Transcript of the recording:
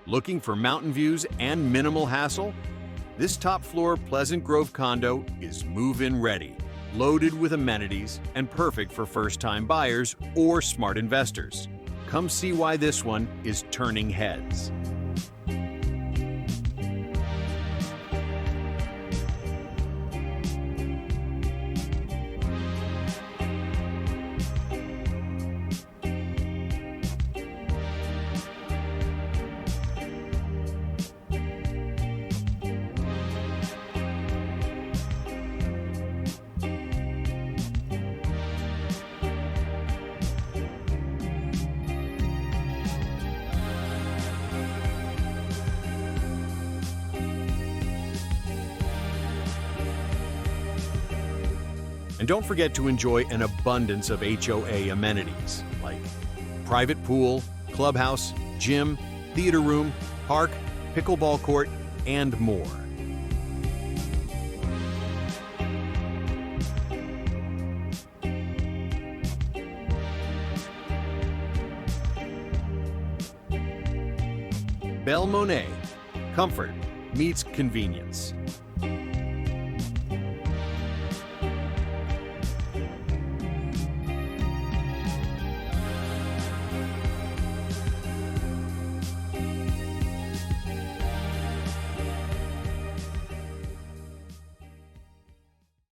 Looking for mountain views and minimal hassle? This top-floor Pleasant Grove condo is move-in ready, loaded with amenities, and perfect for first-time buyers or smart investors. Come see why this one is turning heads. And don't forget to enjoy an abundance of HOA amenities like private pool, clubhouse, gym, theater room, park, pickleball court, and more. Belle Monet. Comfort meets convenience.